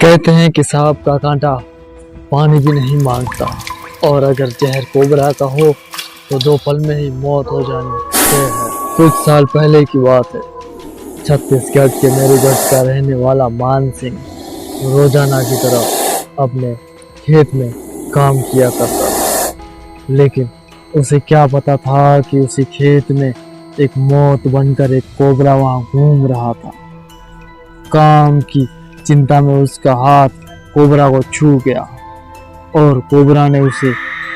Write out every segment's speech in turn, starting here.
कहते हैं कि सांप का कांटा पानी भी नहीं मांगता, और अगर जहर कोबरा का हो तो 2 पल में ही मौत हो जानी तय है। कुछ साल पहले की बात है। छत्तीसगढ़ के मेरुगढ़ का रहने वाला मान सिंह रोजाना की तरह अपने खेत में काम किया करता था, लेकिन उसे क्या पता था कि उसी खेत में एक मौत बनकर एक कोबरा वहां घूम रहा था। काम की चिंता में उसका हाथ कोबरा को छू गया और कोबरा ने उसे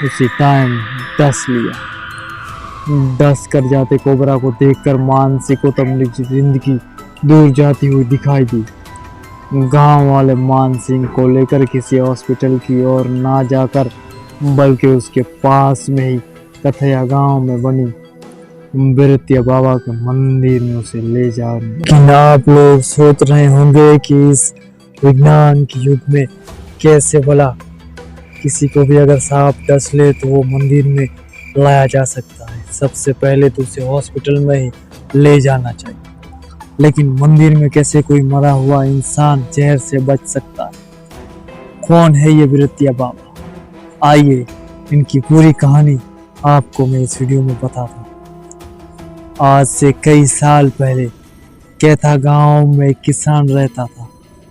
उसी टाइम डस लिया। डस कर जाते कोबरा को देखकर मानसी को अपनी जिंदगी दूर जाती हुई दिखाई दी। गांव वाले मान सिंह को लेकर किसी हॉस्पिटल की ओर ना जाकर बल्कि उसके पास में ही कथैया गांव में बनी बिरतिया बाबा के मंदिर में उसे ले जा। लेकिन आप लोग सोच रहे होंगे कि इस विज्ञान के युग में कैसे भला किसी को भी अगर सांप डस ले तो वो मंदिर में लाया जा सकता है। सबसे पहले तो उसे हॉस्पिटल में ही ले जाना चाहिए, लेकिन मंदिर में कैसे कोई मरा हुआ इंसान जहर से बच सकता है? कौन है ये बिरतिया बाबा? आइए इनकी पूरी कहानी आपको मैं इस वीडियो में बताता हूँ। आज से कई साल पहले कैथा गांव में एक किसान रहता था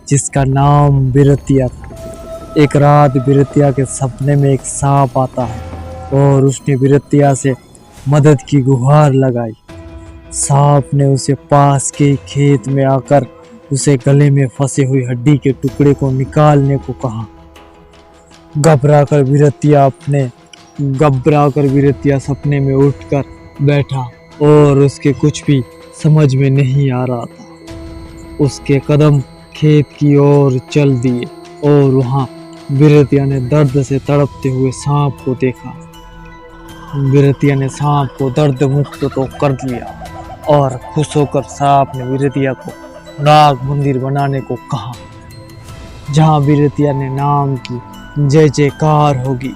जिसका नाम बिरतिया था। एक रात बिरतिया के सपने में एक सांप आता है और उसने बिरतिया से मदद की गुहार लगाई। सांप ने उसे पास के खेत में आकर उसे गले में फंसे हुई हड्डी के टुकड़े को निकालने को कहा। घबराकर बिरतिया सपने में उठकर बैठा और उसके कुछ भी समझ में नहीं आ रहा था। उसके कदम खेत की ओर चल दिए और वहां बिरतिया ने दर्द से तड़पते हुए सांप को देखा। बिरतिया ने सांप को दर्द मुक्त तो कर दिया और खुश होकर सांप ने बिरतिया को नाग मंदिर बनाने को कहा, जहां बिरतिया ने नाम की जय जयकार होगी।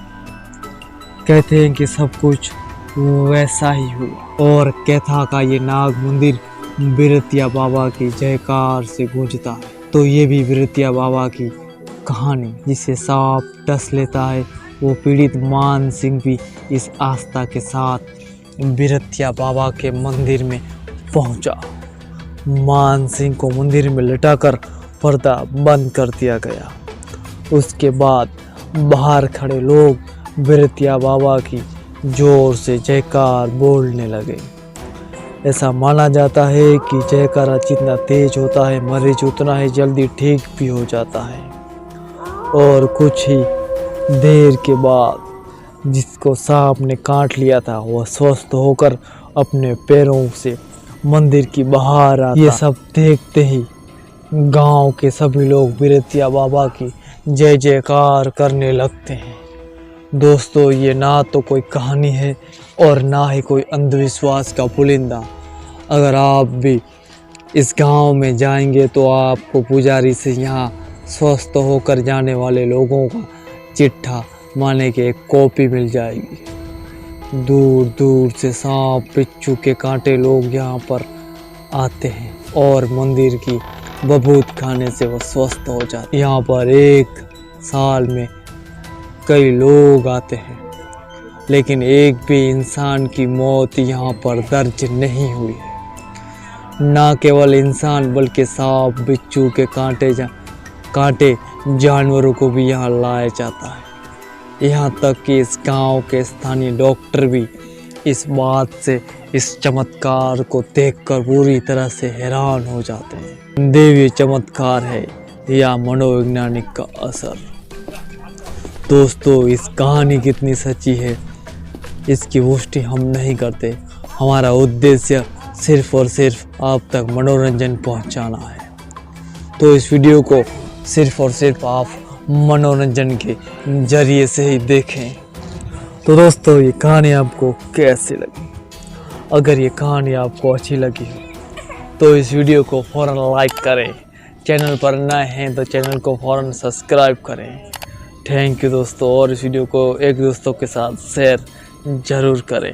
कहते हैं कि सब कुछ वैसा ही हुआ और कैथा का ये नाग मंदिर बिरतिया बाबा की जयकार से गूंजता है। तो ये भी बिरतिया बाबा की कहानी। जिसे सांप डस लेता है वो पीड़ित मान सिंह भी इस आस्था के साथ बिरतिया बाबा के मंदिर में पहुंचा। मान सिंह को मंदिर में लटाकर पर्दा बंद कर दिया गया। उसके बाद बाहर खड़े लोग बिरतिया बाबा की जोर से जयकार बोलने लगे। ऐसा माना जाता है कि जयकारा जितना तेज होता है मरीज उतना ही जल्दी ठीक भी हो जाता है। और कुछ ही देर के बाद जिसको सांप ने काट लिया था वह स्वस्थ होकर अपने पैरों से मंदिर की बाहर आता। ये सब देखते ही गांव के सभी लोग बिरतिया बाबा की जय जयकार करने लगते हैं। दोस्तों, ये ना तो कोई कहानी है और ना ही कोई अंधविश्वास का पुलिंदा। अगर आप भी इस गांव में जाएंगे तो आपको पुजारी से यहाँ स्वस्थ होकर जाने वाले लोगों का चिट्ठा माने कि एक कॉपी मिल जाएगी। दूर दूर से सांप बिच्छू के कांटे लोग यहाँ पर आते हैं और मंदिर की बबूत खाने से वो स्वस्थ हो जाते। यहाँ पर एक साल में कई लोग आते हैं, लेकिन एक भी इंसान की मौत यहाँ पर दर्ज नहीं हुई है। ना केवल इंसान बल्कि सांप बिच्छू के कांटे जानवरों को भी यहाँ लाया जाता है। यहाँ तक कि इस गांव के स्थानीय डॉक्टर भी इस बात से इस चमत्कार को देखकर पूरी तरह से हैरान हो जाते हैं। देवी चमत्कार है या मनोवैज्ञानिक का असर? दोस्तों, इस कहानी कितनी सच्ची है इसकी पुष्टि हम नहीं करते। हमारा उद्देश्य सिर्फ और सिर्फ आप तक मनोरंजन पहुंचाना है। तो इस वीडियो को सिर्फ और सिर्फ आप मनोरंजन के जरिए से ही देखें। तो दोस्तों, ये कहानी आपको कैसी लगी? अगर ये कहानी आपको अच्छी लगी तो इस वीडियो को फ़ौरन लाइक करें। चैनल पर नए हैं तो चैनल को फ़ौरन सब्सक्राइब करें। थैंक यू दोस्तों, और इस वीडियो को एक दोस्तों के साथ शेयर ज़रूर करें।